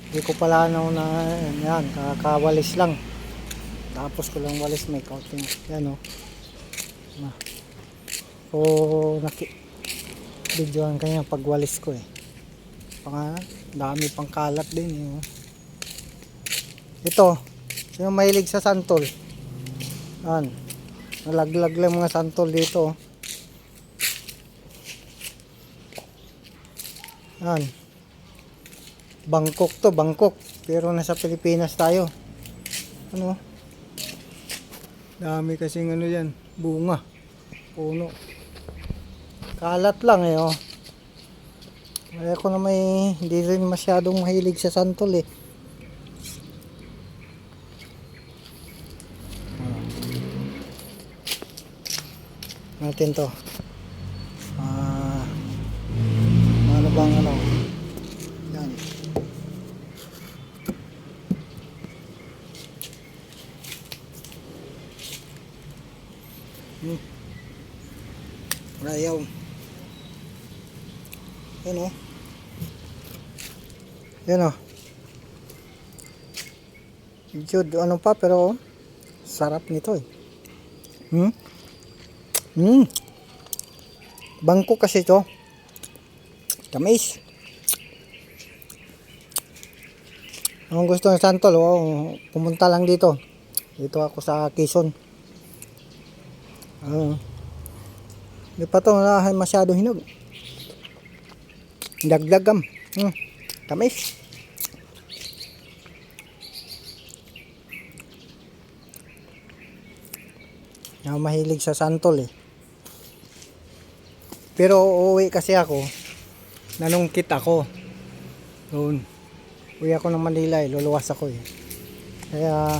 Hindi ko pala na yan, kakawalis lang. Tapos ko lang walis, may coating. Yan o. O videoan kanya pagwalis ko eh. Dami pang kalat din eh. Ito, sino mahilig sa santol? Yan. Nalaglag lang mga santol dito. Yan. Bangkok to, Bangkok. Pero nasa Pilipinas tayo. Ano? Dami kasing ano yan, bunga. Puno. Kalat lang eh oh. Kaya ako na hindi rin masyadong mahilig sa santol eh. Natin to. Ano bang ano? Yan. Ayaw. Yan o. Yan o. Jude, ano pa pero sarap nito eh. Bangko kasi ito. Tamis. Ang gusto ng santol, pumunta lang dito. Dito ako sa Quezon. Hindi pa ito masyado hinog. Dagdagam. Tamis. Ako mahilig sa santol eh. Pero uuwi kasi ako. Nanungkit ako. Doon. Uwi ako ng Manila eh. Luluwas ako eh. Kaya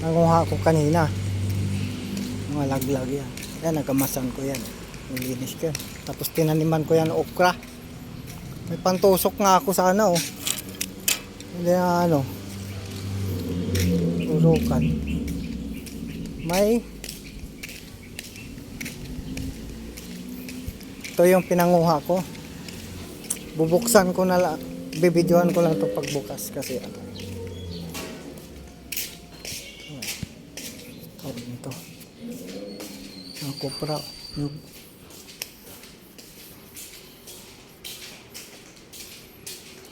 nanguha ko kanina. Mga laglag yan. Kaya nagkamasan ko yan. Nilinis ko yan. Tapos tinaniman ko yan okra. May pantusok nga ako sana oh. Hindi na ano. Tusukan. Ito yung pinanguha ko. Bubuksan ko na lang. Bibidyoan ko lang ito pagbukas kasi ano. Ito. Ang kopra.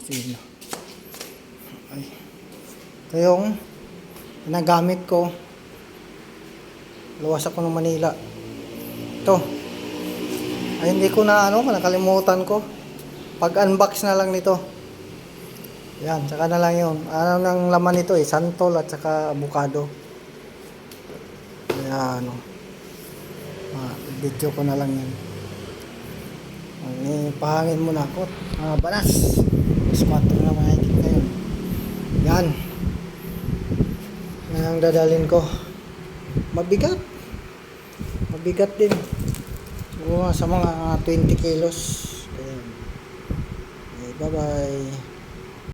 Sino? Ay. Ito yung nagamit ko. Luwas ako ng Manila. Ito. Ay hindi ko na nakalimutan ko. Pag-unbox na lang nito. Yan, saka na lang yun. Ano nang laman nito eh, santol at saka avocado. Kaya video ko na lang yan. Pahangin muna ako. Banas. Squatter na mahigit na yun. Yan. Yan ang dadalhin ko. Mabigat. Mabigat din. Siguro sa mga 20 kilos. Ayan. Okay, bye-bye.